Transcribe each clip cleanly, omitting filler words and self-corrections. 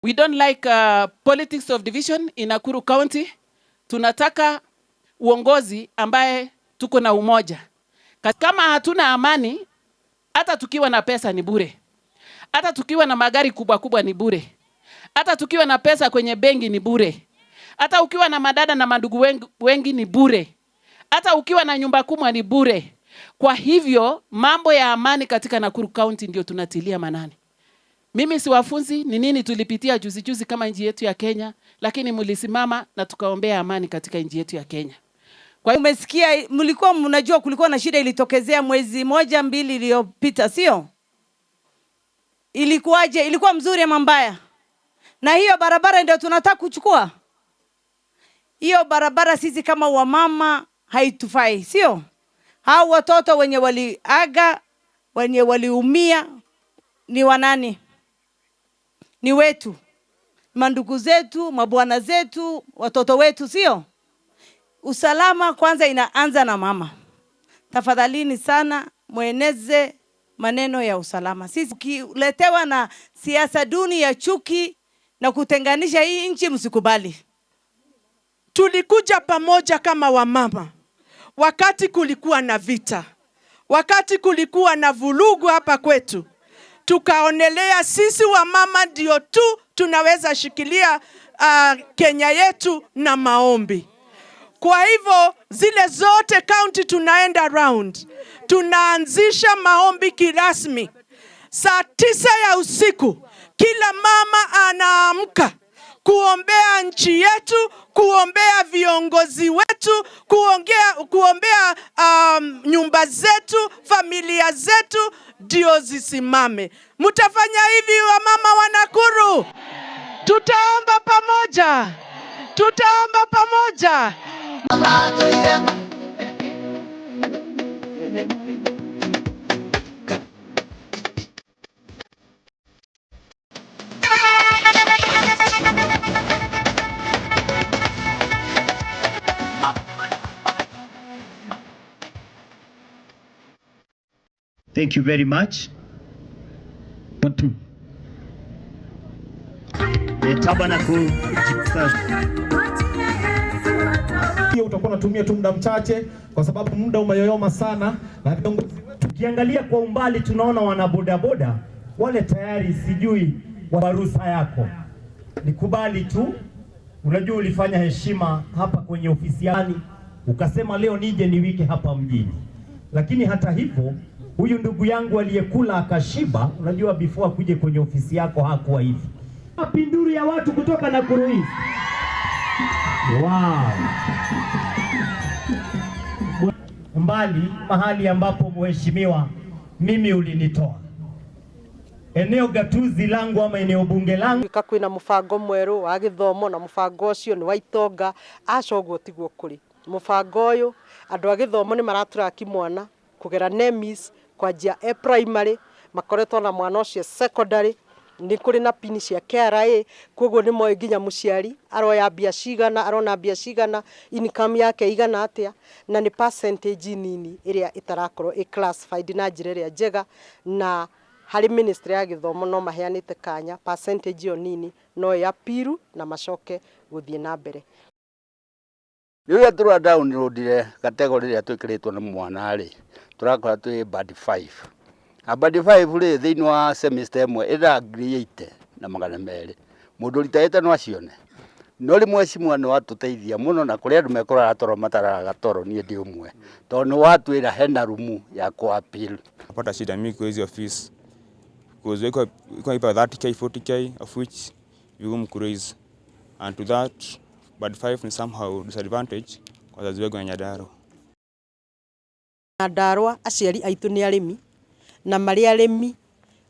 We don't like politics of division in Nakuru County. Tunataka uongozi ambaye tuko na umoja. Kama hatuna amani, hata tukiwa na pesa ni bure. Hata tukiwa na magari kubwa kubwa ni bure. Hata tukiwa na pesa kwenye benki ni bure. Hata ukiwa na madada na mandugu wengi ni bure. Hata ukiwa na nyumba kubwa ni bure. Kwa hivyo mambo ya amani katika Nakuru County ndio tunatilia manani. Mimi siwafunzi ni nini tulipitia juzi kama nchi yetu ya Kenya, lakini mlisimama na tukaombea amani katika nchi yetu ya Kenya. Kwa hiyo umesikia, mlikuwa mnajua kulikuwa na shida ilitokezea mwezi 1-2 iliyopita, sio? Ilikuwaje? Ilikuwa mzuri ama mbaya? Na hiyo barabara ndio tunataka kuchukua. Hiyo barabara sisi kama wamama haitufai, sio? Hao watoto wenye waliaga, wenye waliumia ni wanani? Ni wetu. Mandugu zetu, mabwana zetu, watoto wetu, sio? Usalama kwanza inaanza na mama. Tafadhalini sana mueneze maneno ya usalama. Sisi ukiletewa na siasa duni ya chuki na kutenganisha hii nchi, msikubali. Tulikuja pamoja kama wamama wakati kulikuwa na vita, wakati kulikuwa na vulugu hapa kwetu. Tukaonelea sisi wamama ndio tu tunaweza shikilia Kenya yetu na maombi. Kwa hivyo zile zote county tunaenda round, tunaanzisha maombi kirasmi. Saa 9 ya usiku kila mama anaamka kuombea nchi yetu, kuombea viongozi wetu, kuombea nyumba zetu, familia zetu ndio zisimame. Mutafanya hivi wamama wa Nakuru? Tutaomba pamoja. Tutaomba pamoja. Thank you very much. Hiyo utakuwa unatumia tu muda mchache kwa sababu muda umeyoyoma sana, na tukiangalia kwa umbali tunaona wanabodaboda wale tayari sijui wa ruhusa yako. Nikubali tu, unajua ulifanya heshima hapa kwenye ofisi yani, ukasema leo nije niwike hapa mjini. Lakini hata hivyo huyu ndugu yangu aliyekula akashiba, unajua before kuje kwenye ofisi yako hakuwa hivi. Mapinduru ya watu kutoka Nakuru East. Wow. Mbali mahali ambapo mheshimiwa mimi ulinitoa. Eneo gatuzi langu ama eneo bunge langu kwina mubango mweru wa githomo, na mubango ucio ni wa itonga acogwo tiguo kuri mubango uyu andu a githomo ni maraturaki mwana kugera NEMIS kwa njia primary, makoretwo na mwana ucio secondary, ni kuri na pini cia KRA, koguo ni moe nginya muciari aroya mbia cigana, arona mbia cigana, income yake igana atia, na ni percentage nini iria itarakorwo classified na njira iria njega, na hari ministry ya githomo no maheanite kanya percentage yo nini no ya piru na macoke guthie na mbere. Riria tura downloadire category iria twikiritwo na mwana ri turakora twi band 5. A band 5 ri thiini wa semester imwe ira create na magana meri. Mundu ritaite no acione. No rimwe cimwe no atuteithia muno, na kuri andu mekora toro mataraga toro nie ndi umwe. Tondu watwira hena rumu ya ku appeal. Napata shida mingi kwa hizo fees. Because we got 30k, 40k, of which we won't raise. And to that, band 5 is somehow disadvantage kwa wazazi wetu wa Nyandarua. Nyandarua aciari aitu ni arimi, na mari arimi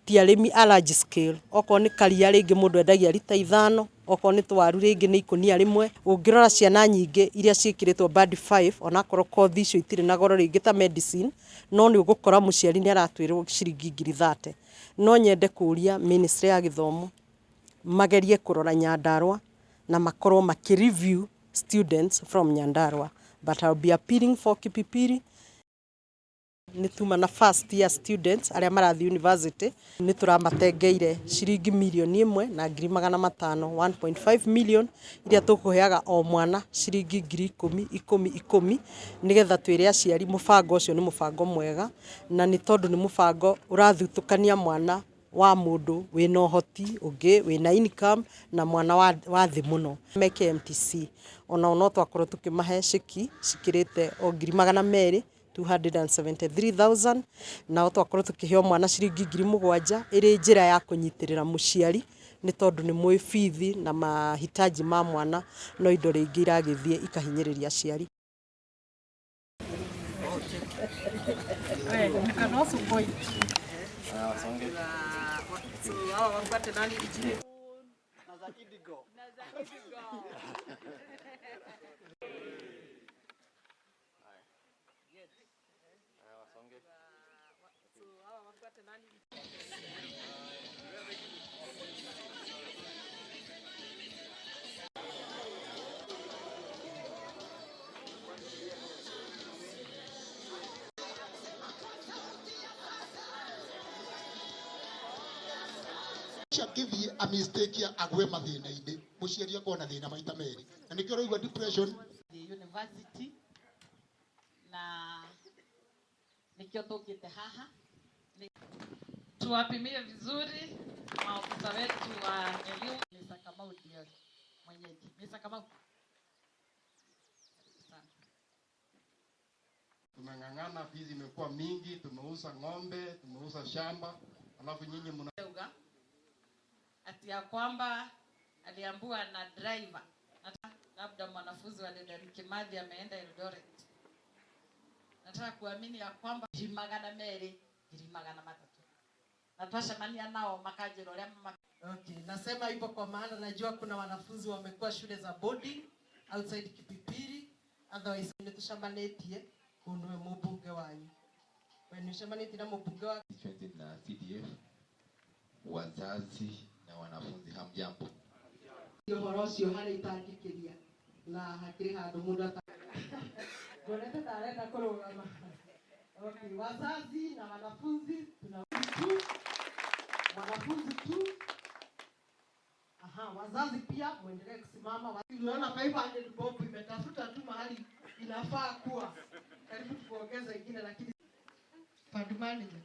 ti arimi a large scale. Oko ni karia ringi mundu endagia lita 5, oko ni twaru ringi ni ikunia rimwe. Ungirora ciana nyingi iria cikiritwo band 5 ona korwo kothi icio itire na goro ringi ta medicine, no ni ugukora muciari ni aratwirwo ciringi 30. No nyende kuria ministry ya githomo magerie kurora Nyandarua na makorwo makireview students from Nyandarua, but I'll be appealing for Kipipiri Nĩ tuma na first year students arĩa marathi university nĩ tũramatengeire ciringi milioni 1 na ngiri 500 1.5 million iria tũkũheaga o mwana ciringi ngiri 10 nĩgetha twĩre aciari mũbango ũcio nĩ mũbango mwega na nĩ tondũ nĩ mũbango ũrathutũkania mwana wa mũndũ wĩna ũhoti ũngĩ wĩna income na mwana wa thĩ mũno meke MTC ona no twakorwo tũkĩmahe ciki cikirĩte o ngiri 200 273,000 na twakorwo tũkĩheo mwana ciringi ngiri 7 ĩrĩ njĩra ya kũnyitĩrĩra mũciari nĩ tondũ nĩ mũĩ bithi na mahitaji ma mwana no indo rĩngĩ iragĩthiĩ ikahinyĩrĩria aciari. Githie a mistake ya agwe mathina-inĩ mũciari akona thĩna maita merĩ na nĩkĩo ũraigua depression university na nikio tokite haha tuwapimie vizuri maofisa wetu wa elimu. Mr. Kamau ndio mwenyeji. Mr. Kamau, tumeng'ang'ana, fizi imekuwa mingi, tumeuza ng'ombe, tumeuza shamba, alafu nyinyi mnauga ati ya kwamba aliambiwa na driver labda mwanafunzi wa Dedan Kimathi ameenda Eldoret. Nataka kuamini ya kwamba jimagana mere jirimagana matatu natwashamania nao makajiro ya mama. Okay, nasema hivyo kwa maana najua kuna wanafunzi wamekuwa shule za boarding outside Kipipiri, otherwise nitushambanetie kunwe mbunge wanyu when shambanetie na mbunge wa na CDF. Wazazi na wanafunzi hamjambo. Horocio hali itaandikiria na hakiri handu mundu ata gorete tarenda kurugama. Okay, wazazi na wanafunzi wanafunzi tu. Wazazi pia muendelee kusimama. Unaona 500 bob imetafuta tu mahali inafaa kuwa. Karibu tuongeze ingine lakini fund manager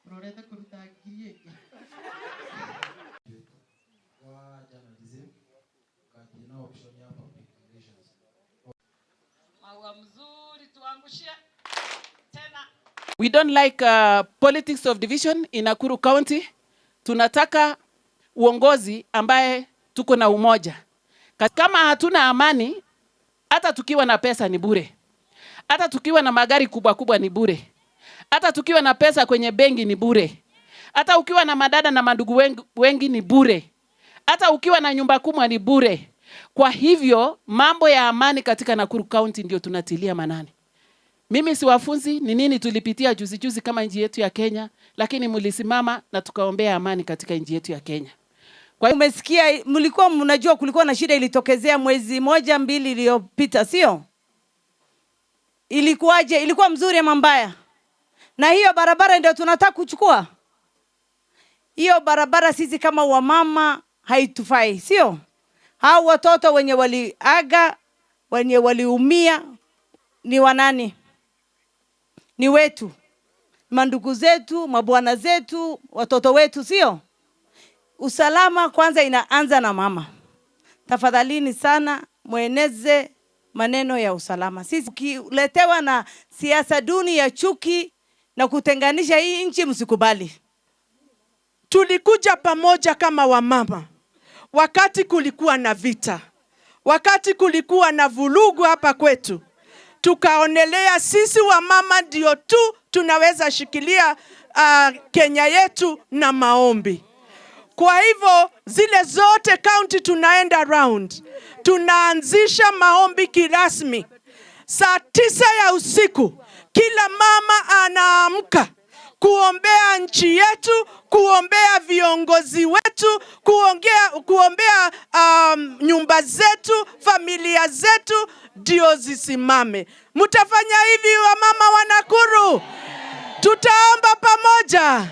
urorete kuruta ngiri yake. Wa journalism kadina option ya public relations. Maua mzuri tuangushie tena. We don't like politics of division in Nakuru County. Tunataka uongozi ambaye tuko na umoja. Kama hatuna amani, hata tukiwa na pesa ni bure. Hata tukiwa na magari kubwa kubwa ni bure. Hata tukiwa na pesa kwenye benki ni bure. Hata ukiwa na madada na mandugu wengi ni bure. Hata ukiwa na nyumba kubwa ni bure. Kwa hivyo mambo ya amani katika Nakuru County ndio tunatilia manani. Mimi si wafunzi, ni nini tulipitia juzi kama nchi yetu ya Kenya, lakini mlisimama na tukaombea amani katika nchi yetu ya Kenya. Kwa hiyo umesikia, mlikuwa mnajua kulikuwa na shida ilitokezea mwezi 1-2 iliyopita, sio? Ilikuwaje? Ilikuwa mzuri ama mbaya? Na hiyo barabara ndio tunataka kuchukua. Hiyo barabara sisi kama wamama haitufai, sio? Hao watoto wenye waliaga, wenye waliumia ni wanani? Ni wetu. Mandugu zetu, mabwana zetu, watoto wetu, sio? Usalama kwanza inaanza na mama. Tafadhalini sana mueneze maneno ya usalama. Sisi ukiletewa na siasa duni ya chuki na kutenganisha hii nchi, msikubali. Tulikuja pamoja kama wamama wakati kulikuwa na vita, wakati kulikuwa na vulugu hapa kwetu, tukaonelea sisi wamama ndio tu tunaweza shikilia Kenya yetu na maombi. Kwa hivyo zile zote county tunaenda round, tunaanzisha maombi kirasmi. Saa 9 ya usiku kila mama anaamka kuombea nchi yetu, kuombea viongozi wetu, kuombea nyumba zetu, familia zetu ndio zisimame. Mtafanya hivi wamama wa Nakuru? Tutaomba pamoja.